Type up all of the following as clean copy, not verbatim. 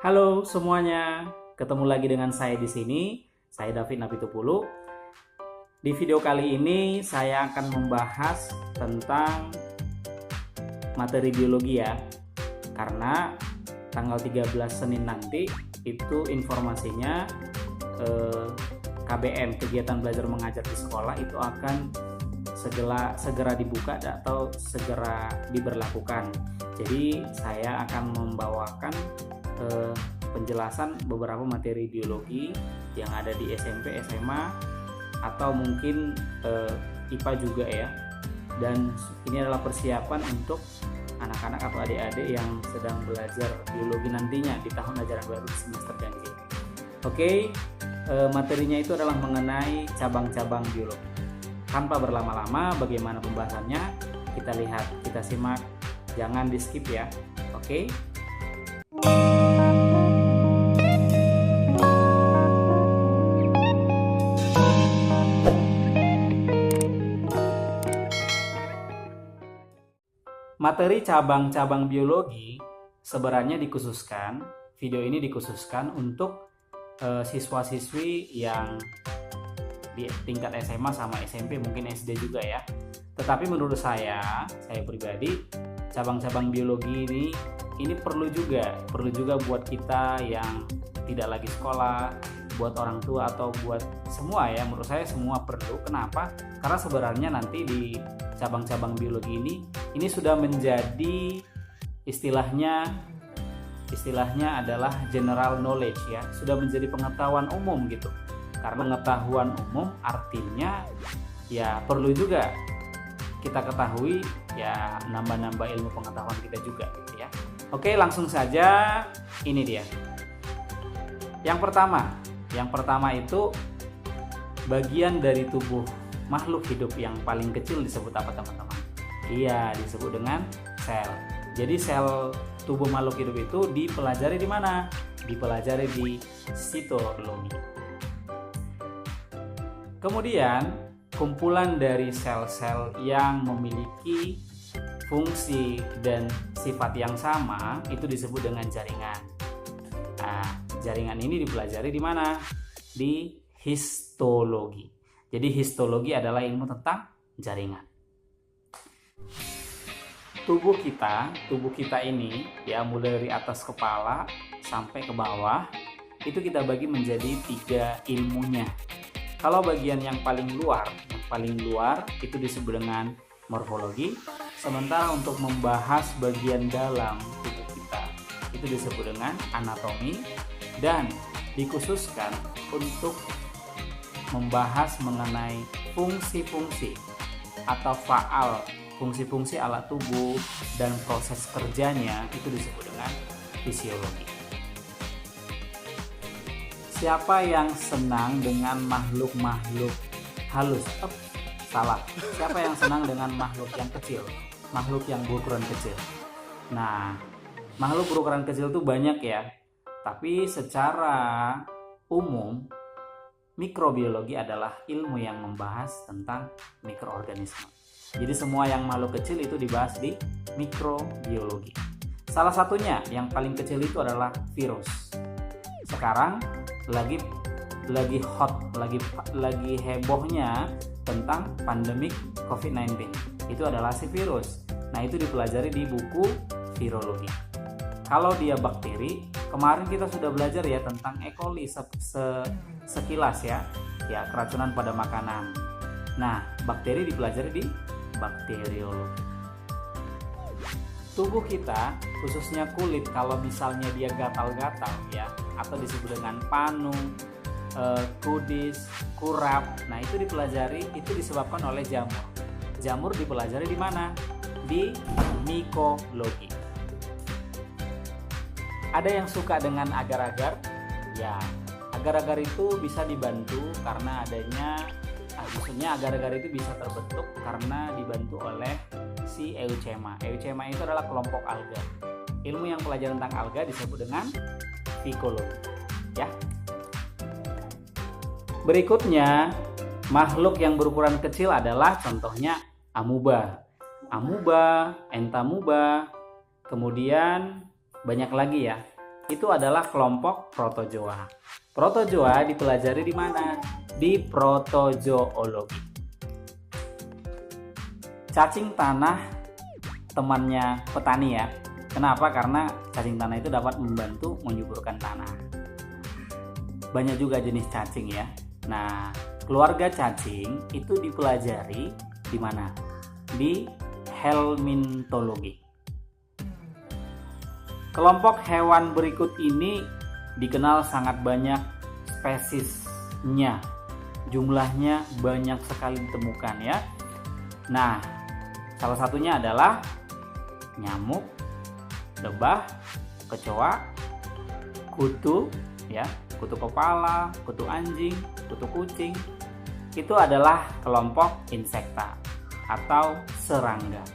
Halo semuanya, ketemu lagi dengan saya di sini. Saya David Napitupulu. Di video kali ini saya akan membahas tentang materi biologi ya. Karena tanggal 13 Senin nanti itu informasinya KBM, kegiatan belajar mengajar di sekolah itu akan segera dibuka atau segera diberlakukan. Jadi saya akan membawakan penjelasan beberapa materi biologi yang ada di SMP, SMA, atau mungkin IPA juga ya. Dan ini adalah persiapan untuk anak-anak atau adik-adik yang sedang belajar biologi nantinya di tahun ajaran baru semester ganjil. Oke, materinya itu adalah mengenai cabang-cabang biologi. Tanpa berlama-lama, bagaimana pembahasannya? Kita lihat, kita simak, jangan di skip ya. Oke. Materi cabang-cabang biologi sebenarnya dikhususkan, video ini dikhususkan untuk siswa-siswi yang di tingkat SMA sama SMP, mungkin SD juga ya. Tetapi menurut saya pribadi, cabang-cabang biologi ini perlu juga buat kita yang tidak lagi sekolah, buat orang tua atau buat semua ya. Menurut saya semua perlu. Kenapa? Karena sebenarnya nanti di cabang-cabang biologi ini sudah menjadi istilahnya adalah general knowledge ya, sudah menjadi pengetahuan umum gitu. Karena pengetahuan umum artinya ya perlu juga kita ketahui ya, nambah-nambah ilmu pengetahuan kita juga gitu ya. Oke, langsung saja, ini dia. Yang pertama itu bagian dari tubuh makhluk hidup yang paling kecil disebut apa teman-teman? Iya, disebut dengan sel. Jadi sel tubuh makhluk hidup itu dipelajari di mana? Dipelajari di sitologi. Kemudian kumpulan dari sel-sel yang memiliki fungsi dan sifat yang sama itu disebut dengan jaringan. Nah, jaringan ini dipelajari di mana? Di histologi. Jadi histologi adalah ilmu tentang jaringan. Tubuh kita ini ya, mulai dari atas kepala sampai ke bawah itu kita bagi menjadi 3 ilmunya. Kalau bagian yang paling luar itu disebut dengan morfologi. Sementara untuk membahas bagian dalam tubuh kita itu disebut dengan anatomi, dan dikhususkan untuk membahas mengenai fungsi-fungsi atau faal, fungsi-fungsi alat tubuh dan proses kerjanya itu disebut dengan fisiologi. Siapa yang senang dengan makhluk-makhluk halus? Salah. Siapa yang senang dengan makhluk yang kecil? Makhluk yang berukuran kecil. Nah, makhluk berukuran kecil itu banyak ya. Tapi secara umum mikrobiologi adalah ilmu yang membahas tentang mikroorganisme. Jadi semua yang makhluk kecil itu dibahas di mikrobiologi. Salah satunya yang paling kecil itu adalah virus. Sekarang lagi hebohnya tentang pandemik COVID-19. Itu adalah si virus. Nah, itu dipelajari di buku virologi. Kalau dia bakteri, kemarin kita sudah belajar ya tentang E. coli sekilas ya, keracunan pada makanan. Nah, bakteri dipelajari di bakteriologi. Tubuh kita, khususnya kulit, kalau misalnya dia gatal-gatal ya, atau disebut dengan panu, kudis, kurap, nah itu dipelajari, itu disebabkan oleh jamur. Jamur dipelajari di mana? Di mikologi. Ada yang suka dengan agar-agar? Ya, agar-agar itu bisa dibantu karena adanya, maksudnya agar-agar itu bisa terbentuk karena dibantu oleh si Eucema. Eucema itu adalah kelompok alga. Ilmu yang pelajaran tentang alga disebut dengan fikologi. Ya. Berikutnya, makhluk yang berukuran kecil adalah contohnya amuba, entamuba, kemudian banyak lagi ya. itu adalah kelompok protozoa. Protozoa dipelajari di mana? Di protozoologi. Cacing tanah temannya petani ya. Kenapa? Karena cacing tanah itu dapat membantu menyuburkan tanah. Banyak juga jenis cacing ya. Nah, keluarga cacing itu dipelajari di mana? Di helminthologi. Kelompok hewan berikut ini dikenal sangat banyak spesiesnya. Jumlahnya banyak sekali ditemukan ya. Nah, salah satunya adalah nyamuk, lebah, kecoa, kutu ya, kutu kepala, kutu anjing, kutu kucing. Itu adalah kelompok insekta atau serangga.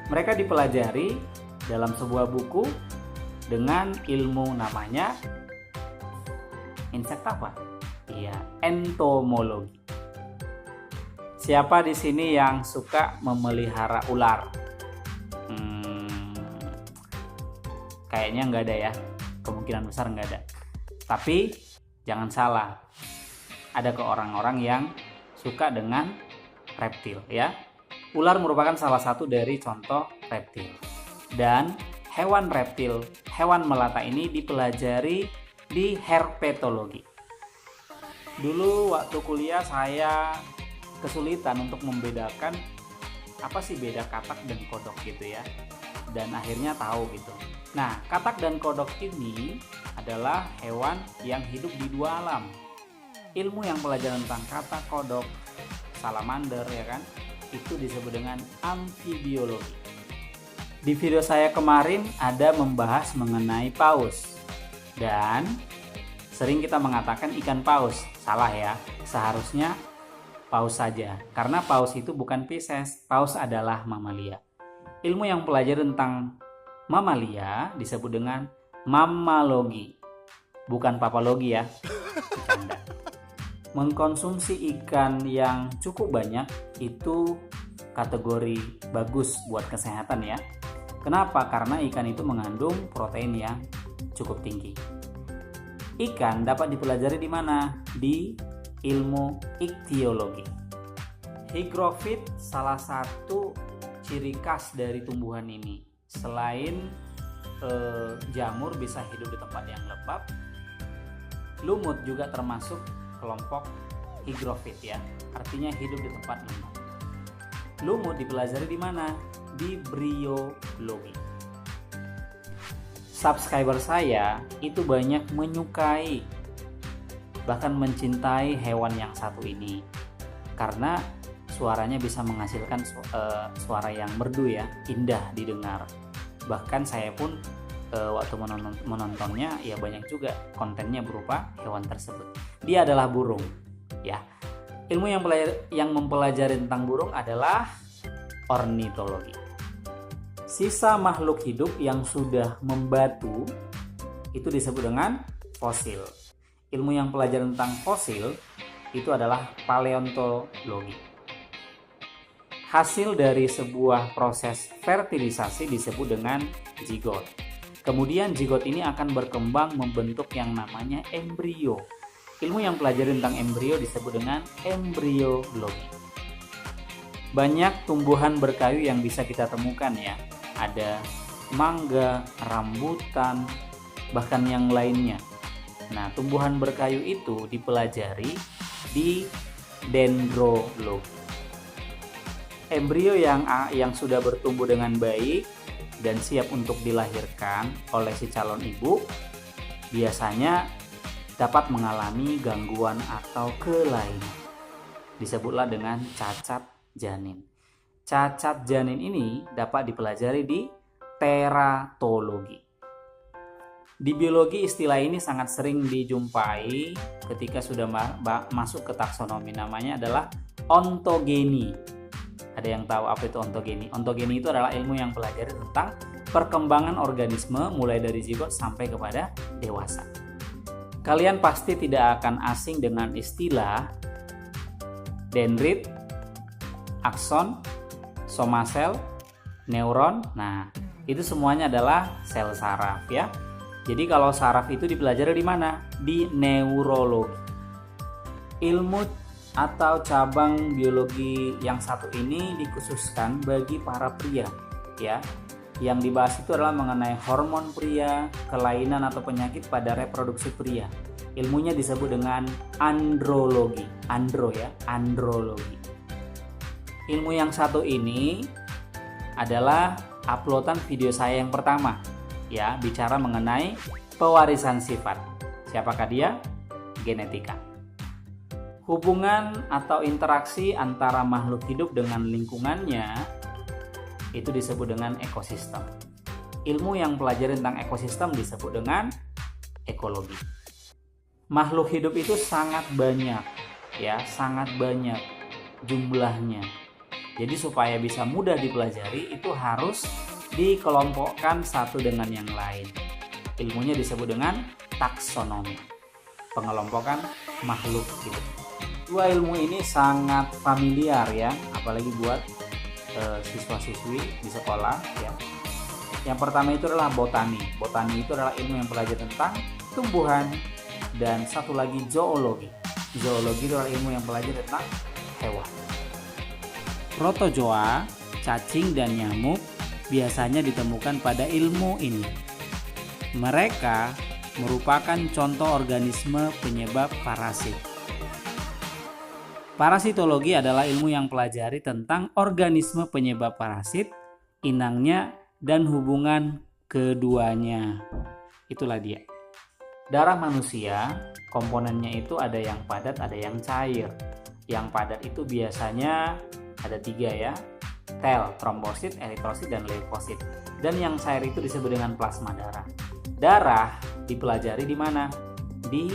Mereka dipelajari dalam sebuah buku dengan ilmu namanya insekta apa? Iya, entomologi. Siapa di sini yang suka memelihara ular? Kayaknya nggak ada ya, kemungkinan besar nggak ada. Tapi jangan salah, ada ke orang-orang yang suka dengan reptil ya. Ular merupakan salah satu dari contoh reptil. Dan hewan reptil, hewan melata ini dipelajari di herpetologi. Dulu waktu kuliah saya kesulitan untuk membedakan apa sih beda katak dan kodok gitu ya. Dan akhirnya tahu gitu. Nah, katak dan kodok ini adalah hewan yang hidup di dua alam. Ilmu yang pelajaran tentang katak, kodok, salamander ya kan, itu disebut dengan amfibiologi. Di video saya kemarin ada membahas mengenai paus. Dan sering kita mengatakan ikan paus. Salah ya, seharusnya paus saja. Karena paus itu bukan Pisces, paus adalah mamalia. Ilmu yang pelajari tentang mamalia disebut dengan mammalogi. Bukan papalogi ya, bercanda. Mengkonsumsi ikan yang cukup banyak itu kategori bagus buat kesehatan ya. Kenapa? Karena ikan itu mengandung protein yang cukup tinggi. Ikan dapat dipelajari di mana? Di ilmu ichtyologi. Hygrofit salah satu ciri khas dari tumbuhan ini. Selain jamur bisa hidup di tempat yang lembab, lumut juga termasuk kelompok hygrofit ya. Artinya hidup di tempat lembab. Lumut dipelajari di mana? Di briologi. Subscriber saya itu banyak menyukai bahkan mencintai hewan yang satu ini karena suaranya bisa menghasilkan suara yang merdu ya, indah didengar. Bahkan saya pun waktu menontonnya ya banyak juga kontennya berupa hewan tersebut. Dia adalah burung ya. Ilmu yang mempelajari tentang burung adalah ornitologi. Sisa makhluk hidup yang sudah membatu itu disebut dengan fosil. Ilmu yang pelajaran tentang fosil itu adalah paleontologi. Hasil dari sebuah proses fertilisasi disebut dengan zigot. Kemudian zigot ini akan berkembang membentuk yang namanya embrio. Ilmu yang pelajari tentang embrio disebut dengan embriologi. Banyak tumbuhan berkayu yang bisa kita temukan ya. Ada mangga, rambutan, bahkan yang lainnya. Nah, tumbuhan berkayu itu dipelajari di dendrologi. Embrio yang sudah bertumbuh dengan baik dan siap untuk dilahirkan oleh si calon ibu biasanya dapat mengalami gangguan atau kelainan. Disebutlah dengan cacat janin. Cacat janin ini dapat dipelajari di teratologi. Di biologi istilah ini sangat sering dijumpai ketika sudah masuk ke taksonomi. Namanya adalah ontogeni. Ada yang tahu apa itu ontogeni? Ontogeni itu adalah ilmu yang pelajari tentang perkembangan organisme mulai dari zigot sampai kepada dewasa. Kalian pasti tidak akan asing dengan istilah dendrit, akson, somasel, neuron. Nah, itu semuanya adalah sel saraf ya. Jadi kalau saraf itu dipelajari di mana? Di neurologi. Ilmu atau cabang biologi yang satu ini dikhususkan bagi para pria, ya. Yang dibahas itu adalah mengenai hormon pria, kelainan atau penyakit pada reproduksi pria. Ilmunya disebut dengan andrologi. Andrologi. Ilmu yang satu ini adalah uploadan video saya yang pertama, ya, bicara mengenai pewarisan sifat. Siapakah dia? Genetika. Hubungan atau interaksi antara makhluk hidup dengan lingkungannya itu disebut dengan ekosistem. Ilmu yang pelajari tentang ekosistem disebut dengan ekologi. Makhluk hidup itu sangat banyak, ya, sangat banyak jumlahnya. Jadi supaya bisa mudah dipelajari itu harus dikelompokkan satu dengan yang lain. Ilmunya disebut dengan taksonomi, pengelompokan makhluk hidup. Dua ilmu ini sangat familiar, ya, apalagi buat siswa-siswi di sekolah, ya. Yang pertama itu adalah botani. Botani itu adalah ilmu yang belajar tentang tumbuhan, dan satu lagi zoologi. Zoologi itu adalah ilmu yang belajar tentang hewan. Protozoa, cacing dan nyamuk biasanya ditemukan pada ilmu ini. Mereka merupakan contoh organisme penyebab parasit. Parasitologi adalah ilmu yang pelajari tentang organisme penyebab parasit, inangnya, dan hubungan keduanya. Itulah dia. Darah manusia, komponennya itu ada yang padat, ada yang cair. Yang padat itu biasanya ada 3, ya. Tel, trombosit, eritrosit, dan leukosit. Dan yang cair itu disebut dengan plasma darah. Darah dipelajari di mana? Di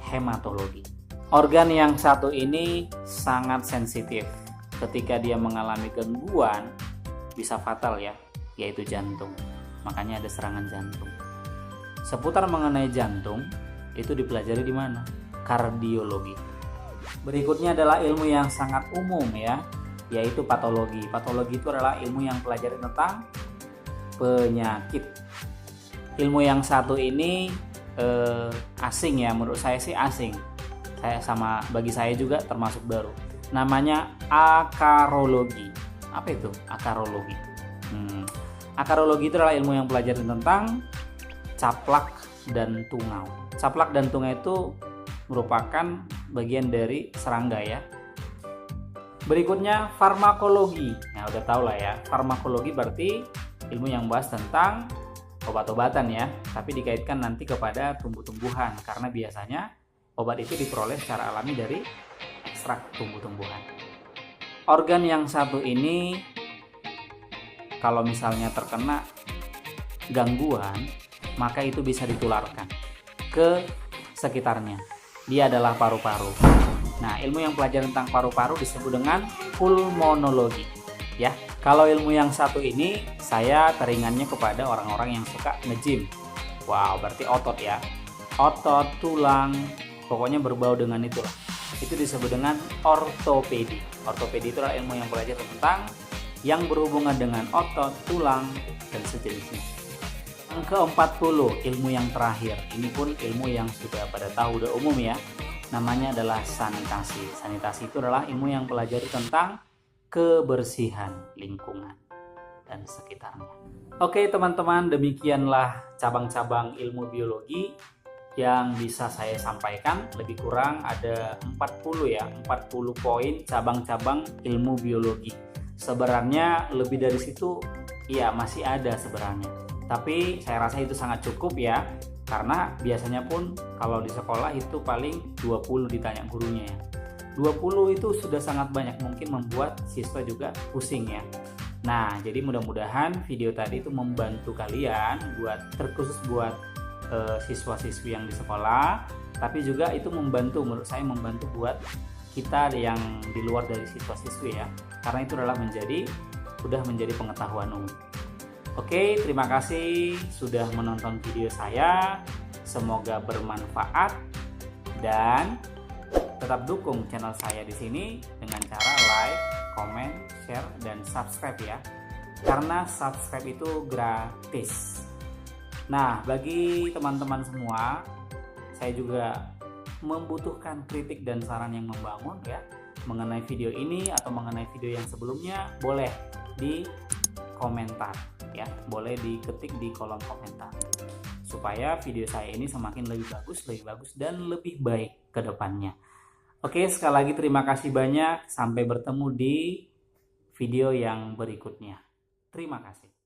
hematologi. Organ yang satu ini sangat sensitif. Ketika dia mengalami gangguan, bisa fatal, ya, yaitu jantung. Makanya ada serangan jantung. Seputar mengenai jantung itu dipelajari di mana? Kardiologi. Berikutnya adalah ilmu yang sangat umum, ya, yaitu patologi. Patologi itu adalah ilmu yang pelajari tentang penyakit. Ilmu yang satu ini asing, ya, menurut saya sih asing. Bagi saya juga termasuk baru. Namanya akarologi. Apa itu akarologi? Akarologi itu adalah ilmu yang pelajari tentang caplak dan tungau. Caplak dan tungau itu merupakan bagian dari serangga, ya. Berikutnya farmakologi. Nah, udah tahu lah, ya. Farmakologi berarti ilmu yang bahas tentang obat-obatan, ya, tapi dikaitkan nanti kepada tumbuh-tumbuhan karena biasanya obat itu diperoleh secara alami dari ekstrak tumbuh-tumbuhan. Organ yang satu ini kalau misalnya terkena gangguan, maka itu bisa ditularkan ke sekitarnya. Dia adalah paru-paru. Nah, ilmu yang pelajaran tentang paru-paru disebut dengan pulmonologi, ya. Kalau ilmu yang satu ini saya teringannya kepada orang-orang yang suka nge-gym. Wow, berarti otot, ya. Otot, tulang, pokoknya berbau dengan itulah. Itu disebut dengan ortopedi. Ortopedi itu adalah ilmu yang belajar tentang yang berhubungan dengan otot, tulang, dan sejenisnya. Yang ke-40, ilmu yang terakhir. Ini pun ilmu yang sudah pada tahu, udah umum, ya. Namanya adalah sanitasi. Sanitasi itu adalah ilmu yang pelajari tentang kebersihan lingkungan dan sekitarnya. Oke teman-teman, demikianlah cabang-cabang ilmu biologi yang bisa saya sampaikan. Lebih kurang ada 40, ya, 40 poin cabang-cabang ilmu biologi. Sebenarnya lebih dari situ, ya, masih ada sebenarnya. Tapi saya rasa itu sangat cukup, ya. Karena biasanya pun kalau di sekolah itu paling 20 ditanya gurunya, ya. 20 itu sudah sangat banyak, mungkin membuat siswa juga pusing, ya. Nah, jadi mudah-mudahan video tadi itu membantu kalian terkhusus buat siswa-siswi yang di sekolah, tapi juga itu menurut saya membantu buat kita yang di luar dari siswa-siswi, ya. Karena itu adalah sudah menjadi pengetahuan umum. Oke, terima kasih sudah menonton video saya. Semoga bermanfaat dan tetap dukung channel saya di sini dengan cara like, comment, share, dan subscribe, ya. Karena subscribe itu gratis. Nah, bagi teman-teman semua, saya juga membutuhkan kritik dan saran yang membangun ya mengenai video ini atau mengenai video yang sebelumnya. Boleh di komentar ya, boleh diketik di kolom komentar supaya video saya ini semakin lebih bagus dan lebih baik ke depannya. Oke, sekali lagi terima kasih banyak. Sampai bertemu di video yang berikutnya. Terima kasih.